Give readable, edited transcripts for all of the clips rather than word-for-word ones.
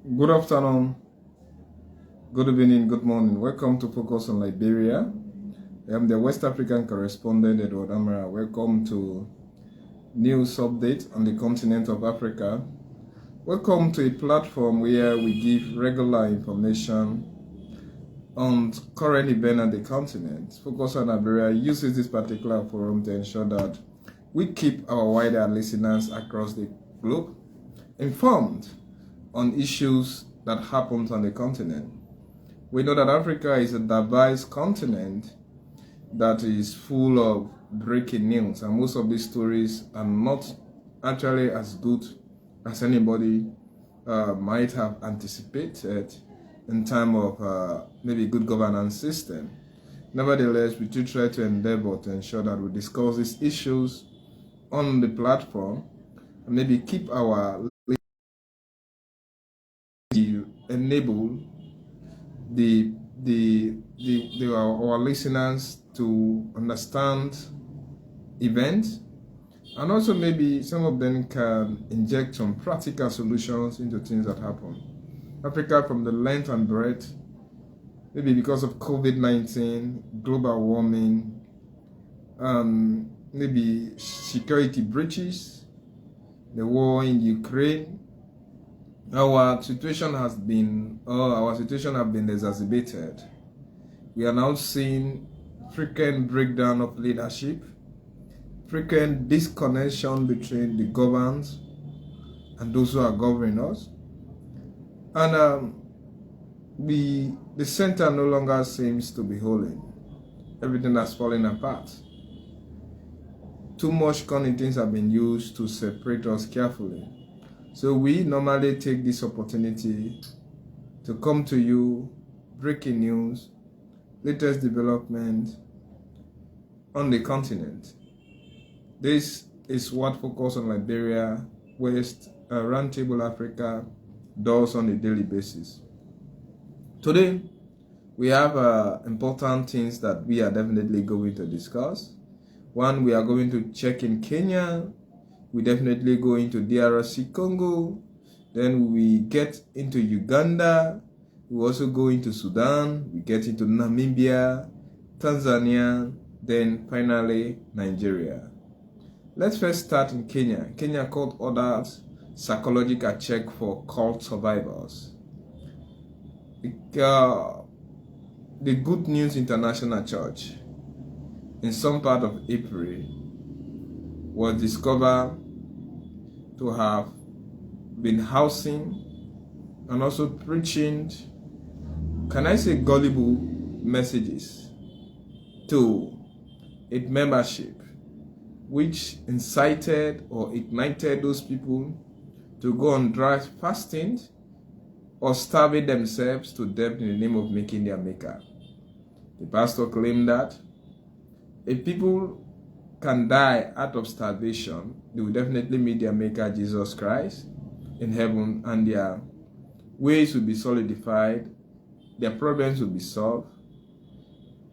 Good afternoon, good evening, good morning. Welcome to Focus on Liberia. I'm the West African correspondent, Edward Amara. Welcome to news update on the continent of Africa. Welcome to a platform where we give regular information on current events on the continent. Focus on Liberia uses this particular forum to ensure that we keep our wider listeners across the globe informed on issues that happen on the continent. We know that Africa is a diverse continent that is full of breaking news, and most of these stories are not actually as good as anybody might have anticipated in terms of maybe good governance system. Nevertheless, we do try to endeavor to ensure that we discuss these issues on the platform and maybe keep our enable our listeners to understand events, and also maybe some of them can inject some practical solutions into things that happen. Africa, from the length and breadth, maybe because of COVID-19, global warming, maybe security breaches, the war in Ukraine, our situation has been exacerbated. We are now seeing frequent breakdown of leadership, frequent disconnection between the governed and those who are governing us, and the center no longer seems to be holding. Everything has fallen apart. Too much cunning things have been used to separate us carefully. So we normally take this opportunity to come to you, breaking news, latest development on the continent. This is what Focus on Liberia, West, Roundtable Africa does on a daily basis. Today, we have important things that we are definitely going to discuss. One, we are going to check in Kenya. We definitely go into DRC Congo, then we get into Uganda, we also go into Sudan, we get into Namibia, Tanzania, then finally Nigeria. Let's first start in Kenya. Kenya court orders psychological check for cult survivors. The Good News International Church in some part of April was discovered to have been housing and also preaching, can I say, gullible messages to its membership, which incited or ignited those people to go on dry fasting or starving themselves to death in the name of making their maker. The pastor claimed that if people can die out of starvation, they will definitely meet their maker Jesus Christ in heaven, and their ways will be solidified, their problems will be solved.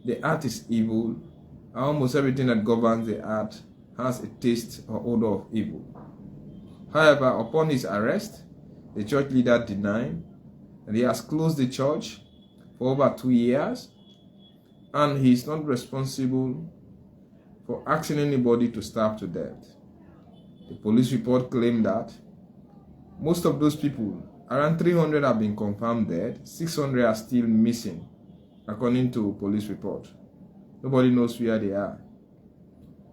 The earth is evil, and almost everything that governs the earth has a taste or odor of evil. However, upon his arrest, the church leader denied, and he has closed the church for over 2 years, and he is not responsible for asking anybody to starve to death. The police report claimed that most of those people, around 300, have been confirmed dead, 600 are still missing, according to police report. Nobody knows where they are.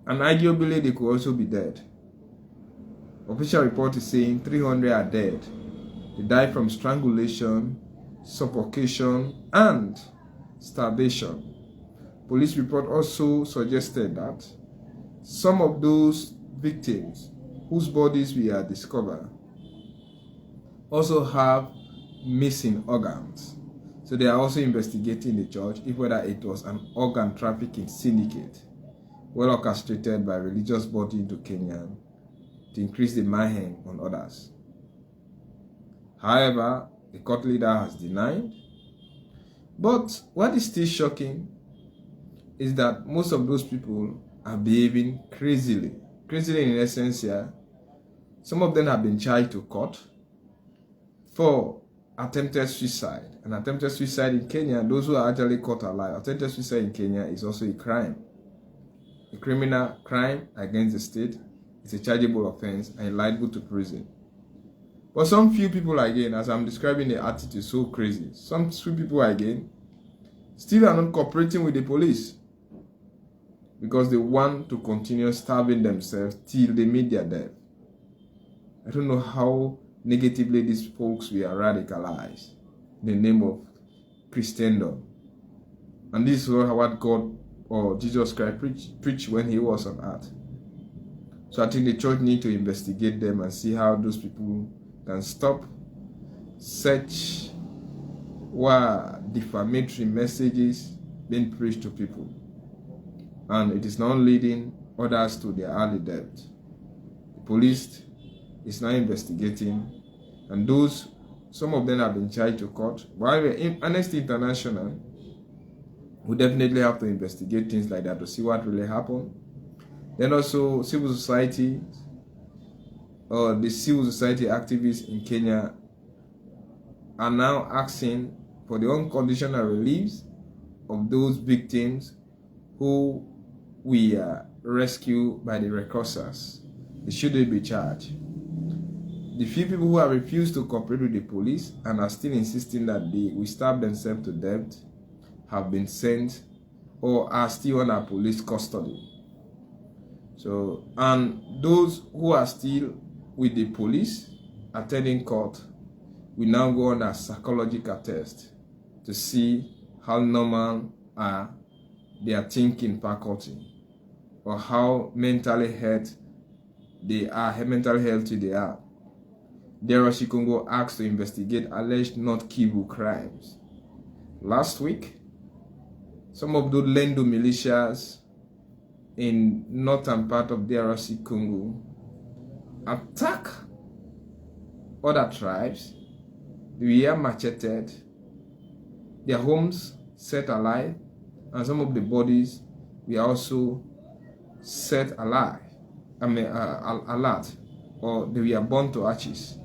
And arguably, they could also be dead. Official report is saying 300 are dead. They died from strangulation, suffocation, and starvation. Police report also suggested that some of those victims whose bodies we have discovered also have missing organs. So they are also investigating the church if whether it was an organ trafficking syndicate well orchestrated by religious body into Kenya to increase the mayhem on others. However, the court leader has denied. But what is still shocking is that most of those people are behaving crazily. Crazily in essence here. Some of them have been charged to court for attempted suicide. An attempted suicide in Kenya, those who are actually caught alive, attempted suicide in Kenya is also a crime. A criminal crime against the state. It's a chargeable offense and liable to prison. But some few people again, as I'm describing the attitude so crazy, some few people again still are not cooperating with the police because they want to continue starving themselves till they meet their death. I don't know how negatively these folks were radicalized in the name of Christendom. And this is what God or Jesus Christ preached when he was on earth. So I think the church needs to investigate them and see how those people can stop such defamatory messages being preached to people. And it is now leading others to their early death. The police is now investigating, and some of them have been charged to court. While in Amnesty International, we definitely have to investigate things like that to see what really happened. Then also civil society, or the civil society activists in Kenya are now asking for the unconditional release of those victims who were rescued by the recursors. They shouldn't be charged. The few people who have refused to cooperate with the police and are still insisting that they will starve themselves to death have been sent or are still under police custody. So, and those who are still with the police attending court will now go on a psychological test to see how normal are their thinking faculty or how mentally healthy they are. DRC Congo asked to investigate alleged North Kivu crimes. Last week, some of those Lendo militias in northern part of DRC Congo attack other tribes. They were macheted, their homes set alight, and some of the bodies were also set alight, alight, or they were burned to ashes.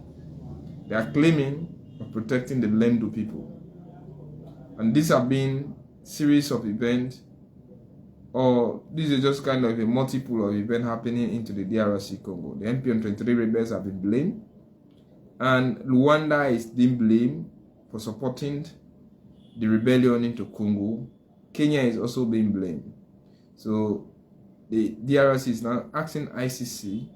They are claiming of protecting the Lendo people. And these have been series of events, or this is just kind of a multiple of events happening into the DRC Congo. The MP23 rebels have been blamed, and Rwanda is being blamed for supporting the rebellion into Congo. Kenya is also being blamed. So the DRC is now asking ICC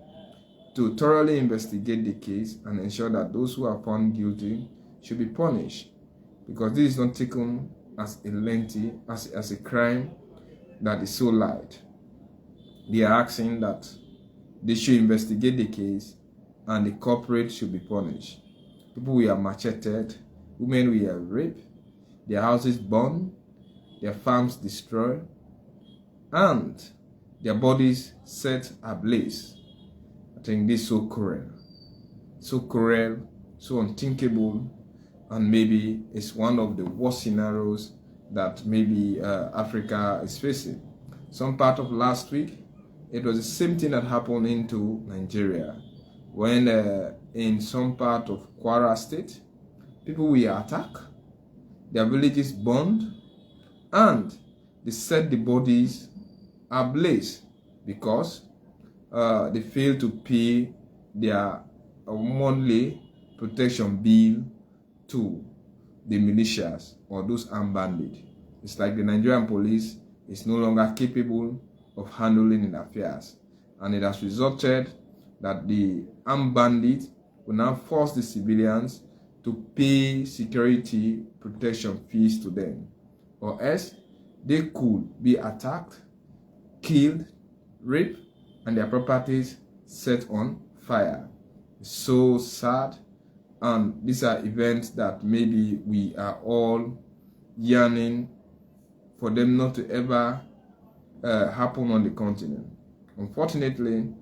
to thoroughly investigate the case and ensure that those who are found guilty should be punished, because this is not taken as a lengthy, as a crime that is so light. They are asking that they should investigate the case and the culprit should be punished. People were macheted, women were raped, their houses burned, their farms destroyed, and their bodies set ablaze. I think this is so cruel, so unthinkable, and maybe it's one of the worst scenarios that maybe Africa is facing. Some part of last week, it was the same thing that happened into Nigeria, when in some part of Kwara State, people were attacked, their villages burned, and they set the bodies ablaze because they failed to pay their monthly protection bill to the militias or those armed bandits. It's like the Nigerian police is no longer capable of handling the affairs, and it has resulted that the armed bandits will now force the civilians to pay security protection fees to them, or else they could be attacked, killed, raped, and their properties set on fire. It's so sad, and these are events that maybe we are all yearning for them not to ever happen on the continent. Unfortunately,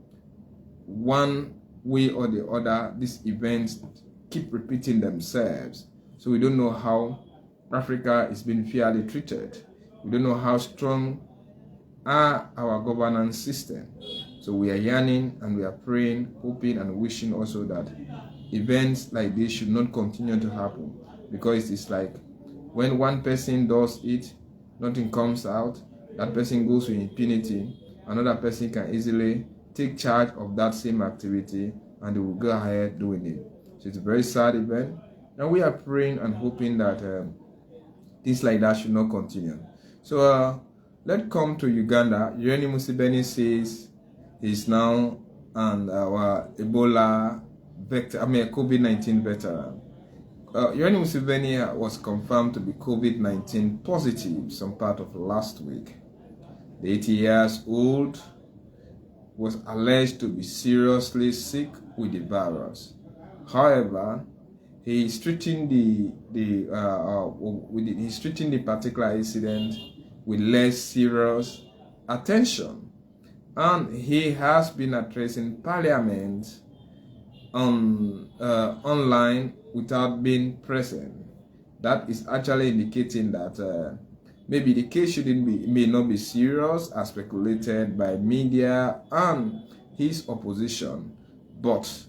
one way or the other, these events keep repeating themselves. So we don't know how Africa is being fairly treated. We don't know how strong are our governance system. So we are yearning and we are praying, hoping and wishing also that events like this should not continue to happen, because it's like when one person does it, nothing comes out, that person goes with impunity, another person can easily take charge of that same activity and they will go ahead doing it. So it's a very sad event, and we are praying and hoping that things like that should not continue. So let's come to Uganda. Museveni says he's now an Ebola vector, COVID-19 veteran. Museveni was confirmed to be COVID-19 positive some part of last week. The 80 years old was alleged to be seriously sick with the virus. However, he is treating he's treating the particular incident with less serious attention, and he has been addressing Parliament online without being present. That is actually indicating that maybe the case may not be serious as speculated by media and his opposition, but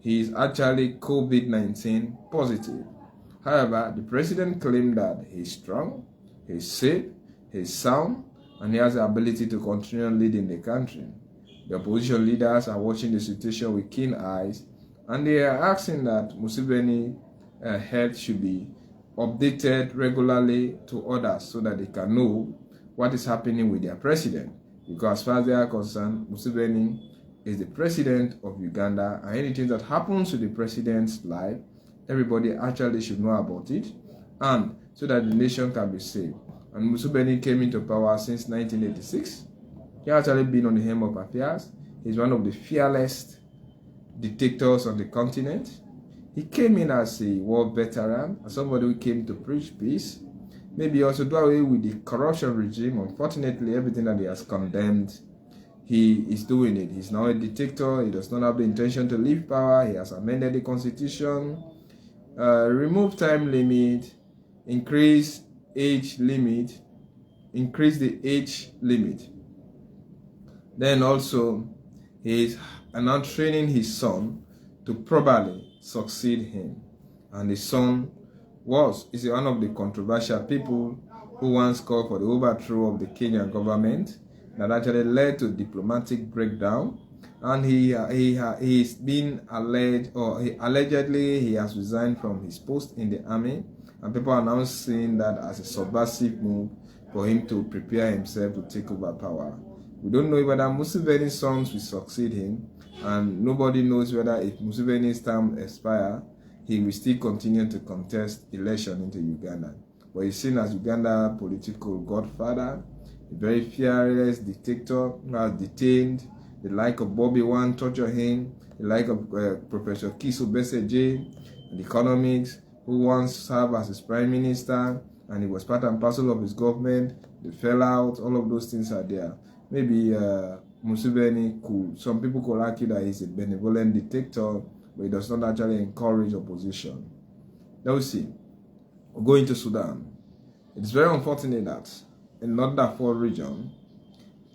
he is actually COVID-19 positive. However, the president claimed that he's strong, he's safe, he's sound, and he has the ability to continue leading the country. The opposition leaders are watching the situation with keen eyes, and they are asking that Museveni health should be updated regularly to others so that they can know what is happening with their president. Because as far as they are concerned, Museveni is the president of Uganda, and anything that happens to the president's life, everybody actually should know about it, and so that the nation can be saved. And Museveni came into power since 1986. He has actually been on the helm of affairs. He's one of the fearless dictators on the continent. He came in as a war veteran, as somebody who came to preach peace, maybe also do away with the corruption regime. Unfortunately, everything that he has condemned, he is doing it. He's now a dictator. He does not have the intention to leave power. He has amended the constitution, removed time limit, increased age limit, increased the age limit. Then also, he is now training his son to probably succeed him. And his son is one of the controversial people who once called for the overthrow of the Kenyan government, that actually led to diplomatic breakdown. And he's been alleged, or allegedly he has resigned from his post in the army, and people are now seeing that as a subversive move for him to prepare himself to take over power. We don't know whether Museveni's sons will succeed him, and nobody knows whether if Museveni's term expires, he will still continue to contest election into Uganda. But he's seen as Uganda political godfather, a very fearless dictator who has detained the like of Bobby Wine, torture him, the like of Professor Kiso Besigye, and economics, who once served as his prime minister, and he was part and parcel of his government. They fell out. All of those things are there. Maybe Museveni some people could argue that he's a benevolent dictator, but he does not actually encourage opposition. Now we see. We'll go into Sudan. It's very unfortunate that in North Darfur region,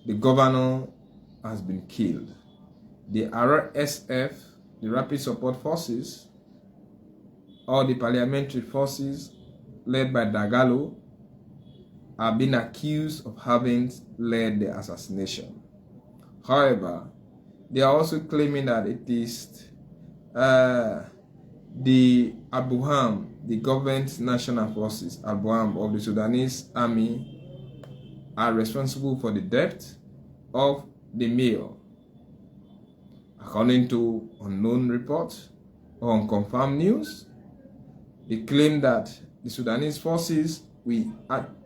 the governor has been killed. The RSF, the Rapid Support Forces, or the paramilitary forces led by Dagalo, are being accused of having led the assassination. However, they are also claiming that it is the Abuham, the government national forces, Abuham of the Sudanese army, are responsible for the death of the mayor. According to unknown reports or unconfirmed news, they claim that the Sudanese forces,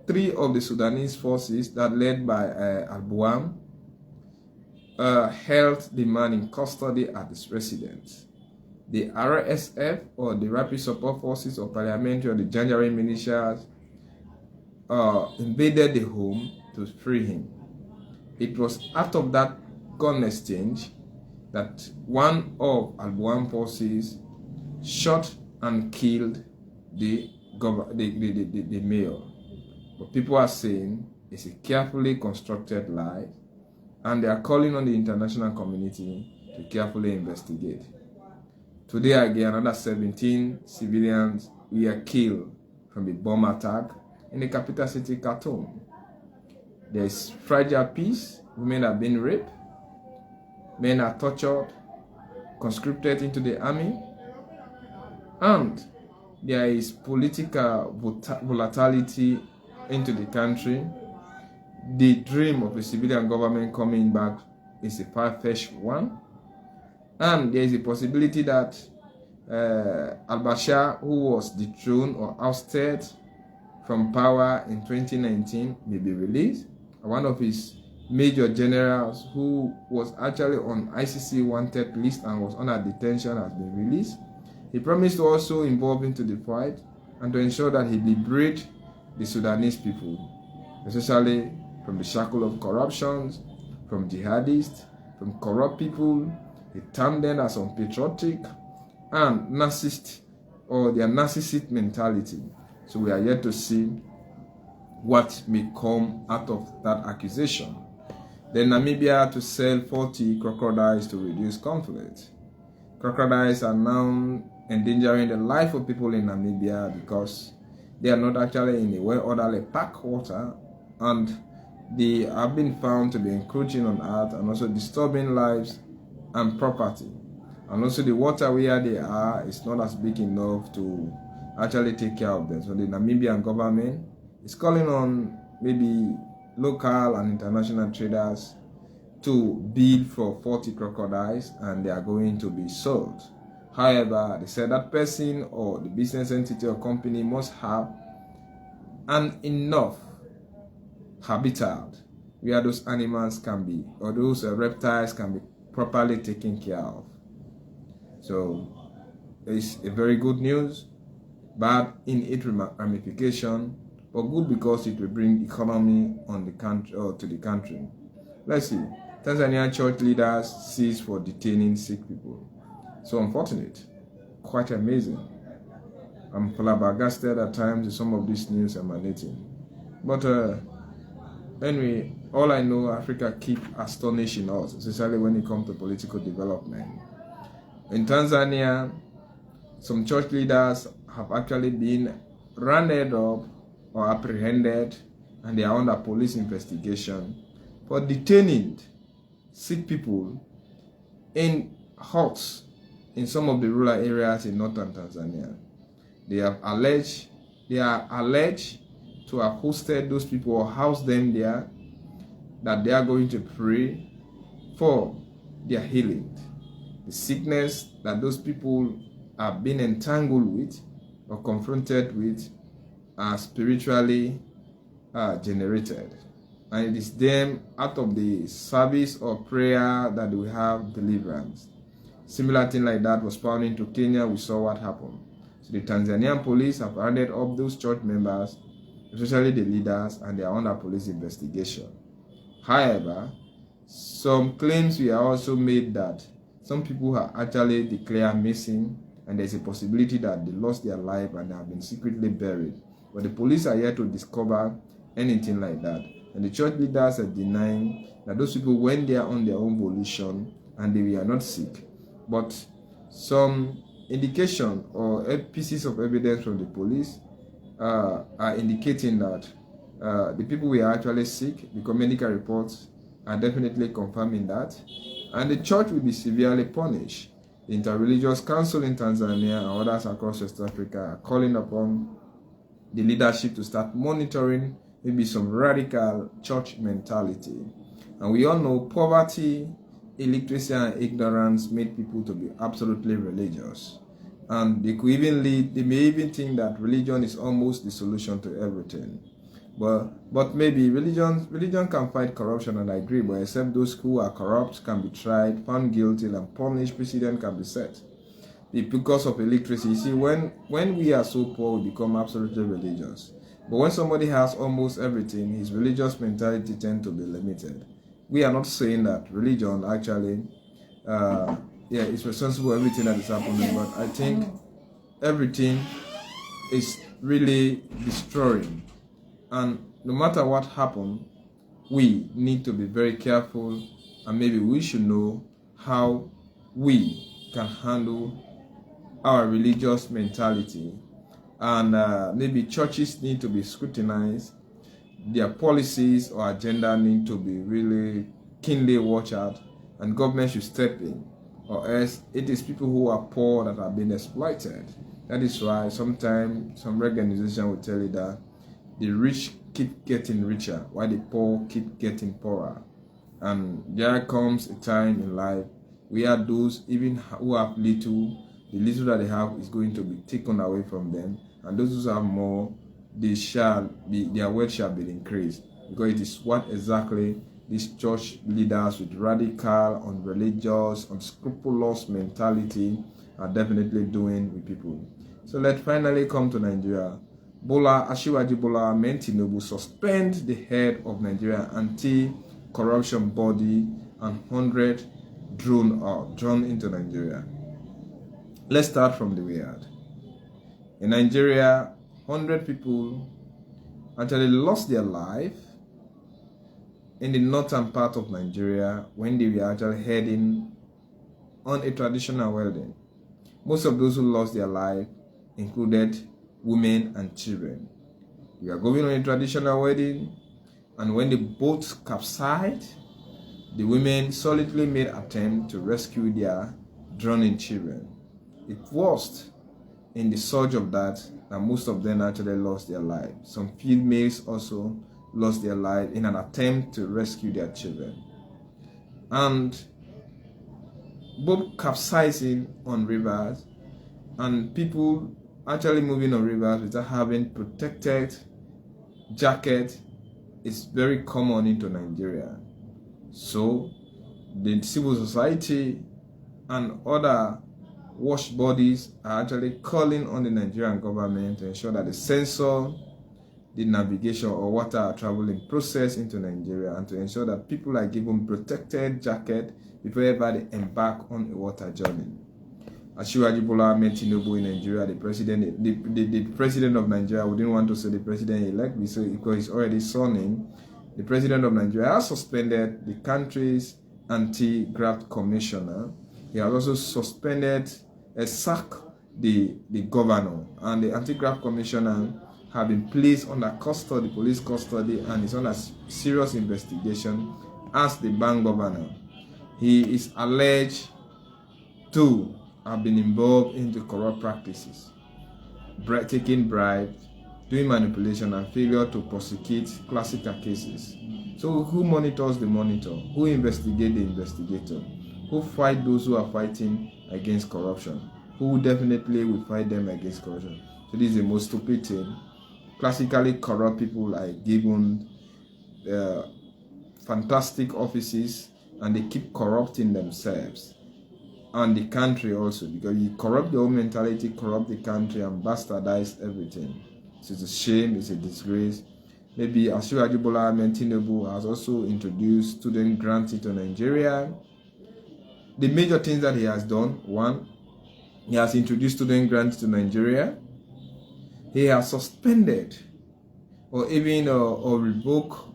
three of the Sudanese forces that led by Abuham, held the man in custody at his residence. The RSF, or the Rapid Support Forces of Parliamentary, or the Janjaweed militias, invaded the home to free him. It was out of that gun exchange that one of Abuham forces shot and killed the mayor. But people are saying it's a carefully constructed lie, and they are calling on the international community to carefully investigate. Today again, another 17 civilians were killed from a bomb attack in the capital city, Khartoum. There is fragile peace. Women are being raped. Men are tortured, conscripted into the army. And there is political volatility into the country. The dream of a civilian government coming back is a far-fetched one. And there is a possibility that al-Bashir, who was dethroned or ousted from power in 2019, may be released. One of his major generals, who was actually on ICC wanted list and was under detention, has been released. He promised to also involve into the fight and to ensure that he liberate the Sudanese people, especially from the shackle of corruption, from jihadists, from corrupt people. He termed them as unpatriotic and narcissist, or their narcissist mentality. So we are yet to see what may come out of that accusation. Then Namibia to sell 40 crocodiles to reduce conflict. Crocodiles are now endangering the life of people in Namibia because they are not actually in a well-orderly packed water, and they have been found to be encroaching on earth and also disturbing lives and property. And also the water where they are is not as big enough to actually take care of them. So the Namibian government is calling on maybe local and international traders to bid for 40 crocodiles, and they are going to be sold. However, they said that person or the business entity or company must have an enough habitat where those animals can be, or those reptiles can be properly taken care of. So it's a very good news, bad in its ramification, but good because it will bring economy on the country, or to the country. Let's see. Tanzanian church leaders seize for detaining sick people. So unfortunate, quite amazing. I'm flabbergasted at times with some of this news emanating. But anyway, all I know, Africa keep astonishing us, especially when it comes to political development. In Tanzania, some church leaders have actually been rounded up or apprehended, and they are under police investigation for detaining sick people in huts in some of the rural areas in northern Tanzania. They are alleged to have hosted those people or housed them there, that they are going to pray for their healing. The sickness that those people have been entangled with or confronted with are spiritually generated. And it is them, out of the service or prayer, that we have deliverance. Similar thing like that was found into Kenya. We saw what happened. So the Tanzanian police have rounded up those church members, especially the leaders, and they are under police investigation. However, some claims were also made that some people are actually declared missing, and there's a possibility that they lost their life and they have been secretly buried. But the police are yet to discover anything like that. And the church leaders are denying that those people went there on their own volition and they were not sick. But some indication or pieces of evidence from the police are indicating that the people were actually sick, because medical reports are definitely confirming that. And the church will be severely punished. The Interreligious Council in Tanzania and others across West Africa are calling upon the leadership to start monitoring maybe some radical church mentality. And we all know poverty, illiteracy, and ignorance made people to be absolutely religious. And they may even think that religion is almost the solution to everything. But maybe religion can fight corruption, and I agree, but except those who are corrupt can be tried, found guilty, and punished, precedent can be set. Because of illiteracy, you see, when we are so poor, we become absolutely religious. But when somebody has almost everything, his religious mentality tends to be limited. We are not saying that religion actually is responsible for everything that is happening, but I think everything is really destroying. And no matter what happens, we need to be very careful, and maybe we should know how we can handle our religious mentality, and maybe churches need to be scrutinized. Their policies or agenda need to be really keenly watched out, and government should step in, or else it is people who are poor that are being exploited. That is why sometimes some organization will tell you that the rich keep getting richer while the poor keep getting poorer. And there comes a time in life where those even who have little, the little that they have is going to be taken away from them, and those who have more, their wealth shall be increased, because it is what exactly these church leaders with radical, unreligious, unscrupulous mentality are definitely doing with people. So let's finally come to Nigeria. Asiwaju Bola Ahmed Tinubu suspend the head of Nigeria anti-corruption body and 100 drawn into Nigeria. Let's start from the weird. In Nigeria, 100 people actually lost their life in the northern part of Nigeria when they were actually heading on a traditional wedding. Most of those who lost their life included women and children. We are going on a traditional wedding, and when the boat capsized, the women solidly made attempt to rescue their drowning children. It was in the surge of that most of them actually lost their lives. Some females also lost their life in an attempt to rescue their children. And both capsizing on rivers and people actually moving on rivers without having protected jacket is very common into Nigeria. So the civil society and other watch bodies are actually calling on the Nigerian government to ensure that they censor the navigation or water traveling process into Nigeria, and to ensure that people are given protected jacket before ever they embark on a water journey. Asiwaju Bola Ahmed Tinubu in Nigeria, the president of Nigeria, we didn't want to say the president-elect because he's already sworn. The president of Nigeria has suspended the country's anti-graft commissioner. He has also sacked the governor, and the anti-graft commissioner have been placed under custody, police custody, and is under serious investigation as the bank governor. He is alleged to have been involved into corrupt practices, taking bribes, doing manipulation, and failure to prosecute classical cases. So who monitors the monitor? Who investigates the investigator? Who fight those who are fighting against corruption? Who definitely will fight them against corruption? So this is the most stupid thing. Classically corrupt people are given fantastic offices, and they keep corrupting themselves and the country also, because you corrupt your own mentality, corrupt the country, and bastardize everything. So it's a shame, it's a disgrace. Maybe Asiwaju Bola Ahmed Tinubu has also introduced student grants into Nigeria. The major things that he has done: one, he has introduced student grants to Nigeria. He has suspended or even or revoked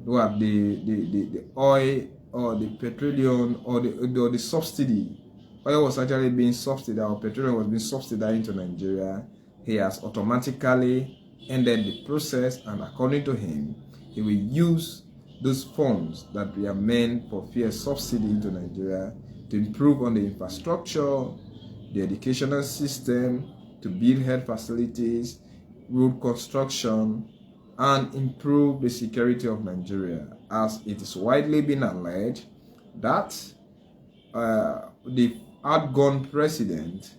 the oil or the petroleum or the subsidy. Oil was actually being subsidized, or petroleum was being subsidized into Nigeria. He has automatically ended the process, and according to him, he will use those funds that were meant for fair subsidy into Nigeria to improve on the infrastructure, the educational system, to build health facilities, road construction, and improve the security of Nigeria, as it is widely been alleged that the outgone president,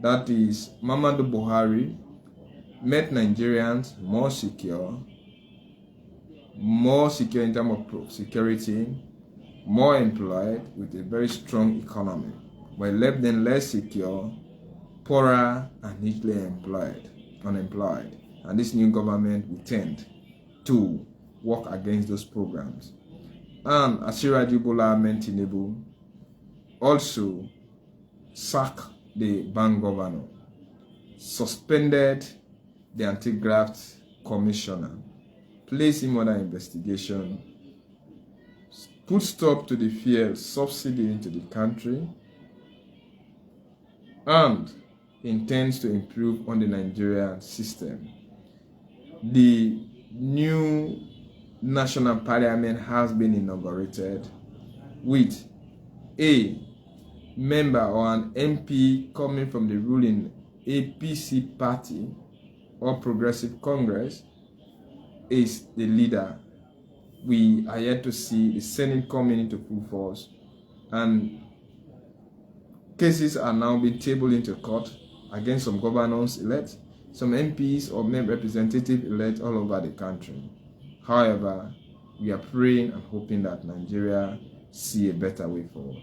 that is Muhammadu Buhari, made Nigerians more secure in terms of security, more employed with a very strong economy, but left them less secure, poorer, and neatly unemployed. And this new government will tend to work against those programs. And Asiwaju Bola Ahmed Tinubu also sacked the bank governor, suspended the anti-graft commissioner, placed him under investigation, put stop to the fuel subsidy into the country, and intends to improve on the Nigerian system. The new national parliament has been inaugurated with a member or an MP coming from the ruling APC party or Progressive Congress is the leader. We are yet to see the Senate coming into full force, and cases are now being tabled into court against some governors elect, some MPs or representatives elect all over the country. However, we are praying and hoping that Nigeria see a better way forward.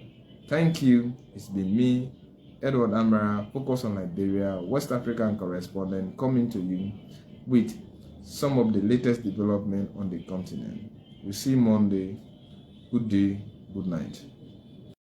Thank you. It's been me, Edward Amara, Focus on Liberia, West African correspondent, coming to you with some of the latest development on the continent. We'll see you Monday. Good day, good night.